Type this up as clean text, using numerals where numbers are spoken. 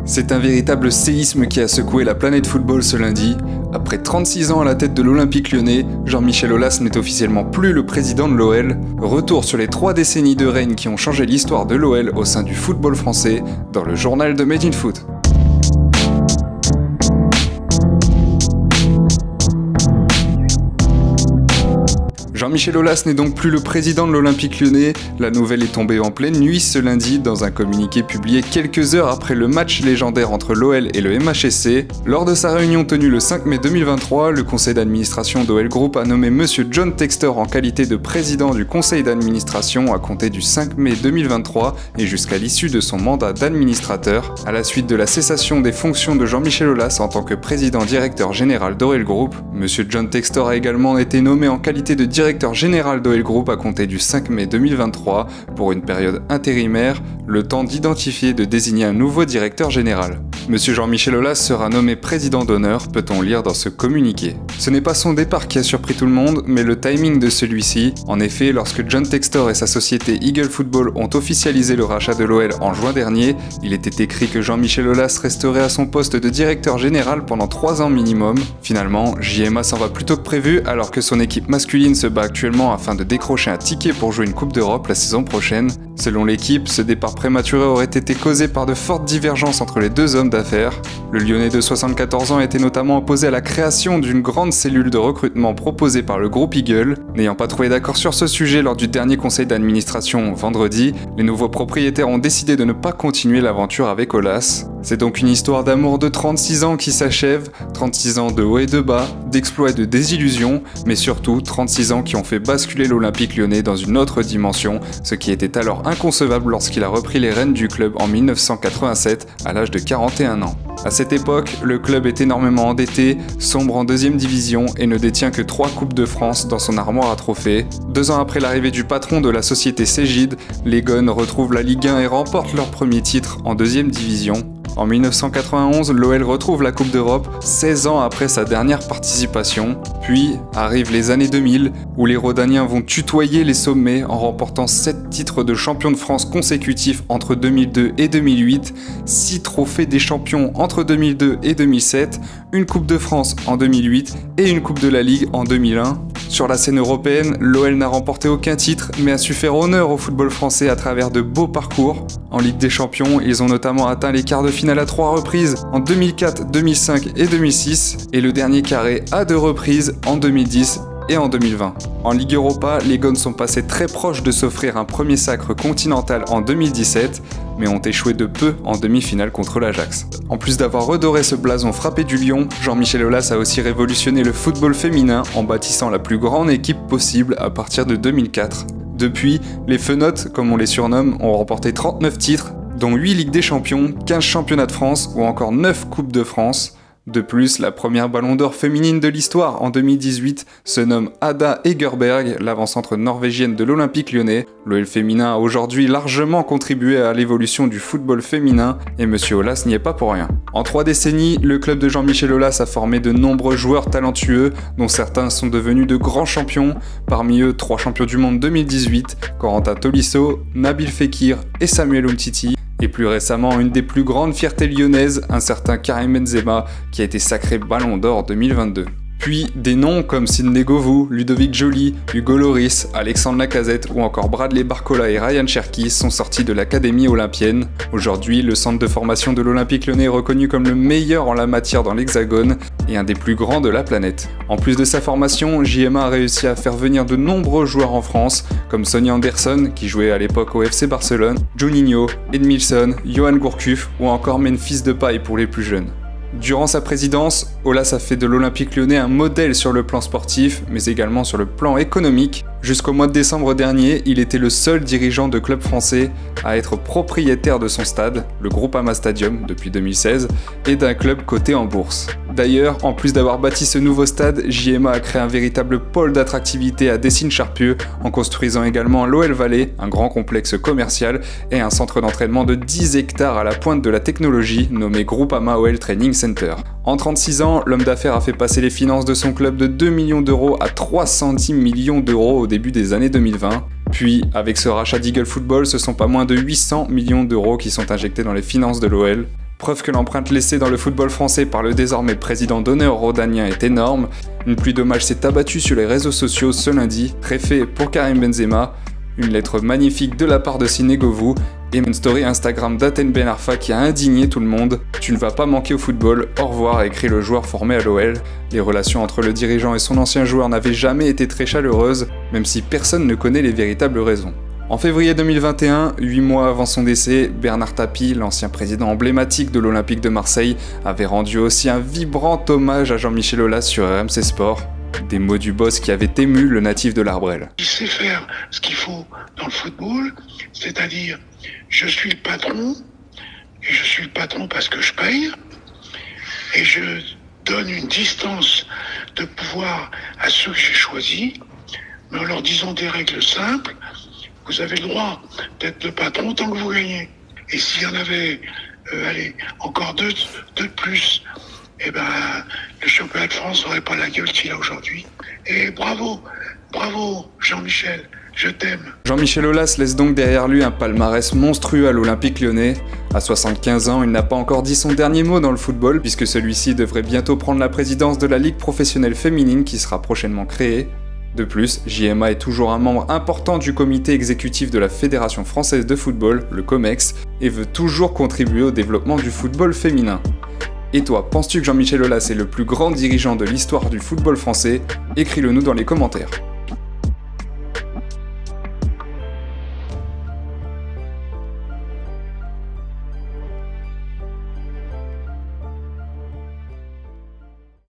C'est un véritable séisme qui a secoué la planète football ce lundi. Après 36 ans à la tête de l'Olympique Lyonnais, Jean-Michel Aulas n'est officiellement plus le président de l'OL. Retour sur les 3 décennies de règne qui ont changé l'histoire de l'OL au sein du football français, dans le journal de Made in Foot. Jean-Michel Aulas n'est donc plus le président de l'Olympique Lyonnais. La nouvelle est tombée en pleine nuit ce lundi dans un communiqué publié quelques heures après le match légendaire entre l'OL et le MHSC. Lors de sa réunion tenue le 5 mai 2023, le conseil d'administration d'OL Group a nommé Monsieur John Textor en qualité de président du conseil d'administration à compter du 5 mai 2023 et jusqu'à l'issue de son mandat d'administrateur. À la suite de la cessation des fonctions de Jean-Michel Aulas en tant que président-directeur général d'OL Group, Monsieur John Textor a également été nommé en qualité de directeur général d'OL Group à compter du 5 mai 2023 pour une période intérimaire, le temps d'identifier et de désigner un nouveau directeur général. Monsieur Jean-Michel Aulas sera nommé président d'honneur, peut-on lire dans ce communiqué. Ce n'est pas son départ qui a surpris tout le monde, mais le timing de celui-ci. En effet, lorsque John Textor et sa société Eagle Football ont officialisé le rachat de l'OL en juin dernier, il était écrit que Jean-Michel Aulas resterait à son poste de directeur général pendant 3 ans minimum. Finalement, JMA s'en va plus tôt que prévu alors que son équipe masculine se bat actuellement afin de décrocher un ticket pour jouer une Coupe d'Europe la saison prochaine. Selon l'équipe, ce départ prématuré aurait été causé par de fortes divergences entre les deux hommes d'affaires. Le Lyonnais de 74 ans était notamment opposé à la création d'une grande cellule de recrutement proposée par le groupe Eagle. N'ayant pas trouvé d'accord sur ce sujet lors du dernier conseil d'administration vendredi, les nouveaux propriétaires ont décidé de ne pas continuer l'aventure avec Aulas. C'est donc une histoire d'amour de 36 ans qui s'achève, 36 ans de haut et de bas, d'exploits et de désillusions, mais surtout 36 ans qui ont fait basculer l'Olympique Lyonnais dans une autre dimension, ce qui était alors inconcevable lorsqu'il a repris les rênes du club en 1987 à l'âge de 41 ans. À cette époque, le club est énormément endetté, sombre en 2e division et ne détient que 3 Coupes de France dans son armoire à trophées. 2 ans après l'arrivée du patron de la société Cégide, les Gones retrouvent la Ligue 1 et remportent leur premier titre en 2e division. En 1991, l'OL retrouve la Coupe d'Europe 16 ans après sa dernière participation. Puis arrivent les années 2000 où les Rodaniens vont tutoyer les sommets en remportant 7 titres de champion de France consécutifs entre 2002 et 2008, 6 trophées des champions entre 2002 et 2007, une Coupe de France en 2008 et une Coupe de la Ligue en 2001. Sur la scène européenne, l'OL n'a remporté aucun titre mais a su faire honneur au football français à travers de beaux parcours. En Ligue des Champions, ils ont notamment atteint les quarts de finale à 3 reprises en 2004, 2005 et 2006 et le dernier carré à 2 reprises en 2010 et en 2020. En Ligue Europa, les Gones sont passés très proches de s'offrir un premier sacre continental en 2017, mais ont échoué de peu en demi-finale contre l'Ajax. En plus d'avoir redoré ce blason frappé du lion, Jean-Michel Aulas a aussi révolutionné le football féminin en bâtissant la plus grande équipe possible à partir de 2004. Depuis, les Fenotes, comme on les surnomme, ont remporté 39 titres, dont 8 Ligues des Champions, 15 championnats de France ou encore 9 Coupes de France. De plus, la première Ballon d'Or féminine de l'histoire en 2018 se nomme Ada Egerberg, l'avant-centre norvégienne de l'Olympique Lyonnais. L'OL féminin a aujourd'hui largement contribué à l'évolution du football féminin et Monsieur Aulas n'y est pas pour rien. En 3 décennies, le club de Jean-Michel Aulas a formé de nombreux joueurs talentueux, dont certains sont devenus de grands champions, parmi eux 3 champions du monde 2018, Corentin Tolisso, Nabil Fekir et Samuel Umtiti. Et plus récemment, une des plus grandes fiertés lyonnaises, un certain Karim Benzema, qui a été sacré Ballon d'Or 2022. Puis des noms comme Sidney Govou, Ludovic Joly, Hugo Lloris, Alexandre Lacazette ou encore Bradley Barcola et Ryan Cherki sont sortis de l'académie olympienne. Aujourd'hui, le centre de formation de l'Olympique Lyonnais est reconnu comme le meilleur en la matière dans l'Hexagone et un des plus grands de la planète. En plus de sa formation, JMA a réussi à faire venir de nombreux joueurs en France, comme Sonny Anderson, qui jouait à l'époque au FC Barcelone, Juninho, Edmilson, Johan Gourcuff ou encore Memphis Depay pour les plus jeunes. Durant sa présidence, Aulas a fait de l'Olympique Lyonnais un modèle sur le plan sportif, mais également sur le plan économique. Jusqu'au mois de décembre dernier, il était le seul dirigeant de club français à être propriétaire de son stade, le Groupama Stadium depuis 2016, et d'un club coté en bourse. D'ailleurs, en plus d'avoir bâti ce nouveau stade, JMA a créé un véritable pôle d'attractivité à Dessines-Charpieu, en construisant également l'OL Valley, un grand complexe commercial, et un centre d'entraînement de 10 hectares à la pointe de la technologie, nommé Groupama OL Training Center. En 36 ans, l'homme d'affaires a fait passer les finances de son club de 2 millions d'euros à 310 millions d'euros au début des années 2020. Puis, avec ce rachat d'Eagle Football, ce sont pas moins de 800 millions d'euros qui sont injectés dans les finances de l'OL. Preuve que l'empreinte laissée dans le football français par le désormais président d'honneur rhodanien est énorme, une pluie d'hommages s'est abattue sur les réseaux sociaux ce lundi, préfet pour Karim Benzema, une lettre magnifique de la part de Sinegovou et une story Instagram d'Aten Ben Arfa qui a indigné tout le monde. Tu ne vas pas manquer au football, au revoir, a écrit le joueur formé à l'OL. Les relations entre le dirigeant et son ancien joueur n'avaient jamais été très chaleureuses, même si personne ne connaît les véritables raisons. En février 2021, 8 mois avant son décès, Bernard Tapie, l'ancien président emblématique de l'Olympique de Marseille, avait rendu aussi un vibrant hommage à Jean-Michel Aulas sur RMC Sport. Des mots du boss qui avaient ému le natif de l'Arbrel. Il sait faire ce qu'il faut dans le football, c'est-à-dire je suis le patron, et je suis le patron parce que je paye, et je donne une distance de pouvoir à ceux que j'ai choisis, mais en leur disant des règles simples. Vous avez le droit d'être le patron tant que vous gagnez. Et s'il y en avait, encore deux de plus, eh ben, le championnat de France n'aurait pas la gueule qu'il a aujourd'hui. Et bravo Jean-Michel, je t'aime. Jean-Michel Aulas laisse donc derrière lui un palmarès monstrueux à l'Olympique Lyonnais. À 75 ans, il n'a pas encore dit son dernier mot dans le football, puisque celui-ci devrait bientôt prendre la présidence de la Ligue professionnelle féminine qui sera prochainement créée. De plus, JMA est toujours un membre important du comité exécutif de la Fédération française de football, le COMEX, et veut toujours contribuer au développement du football féminin. Et toi, penses-tu que Jean-Michel Aulas est le plus grand dirigeant de l'histoire du football français? Écris-le nous dans les commentaires.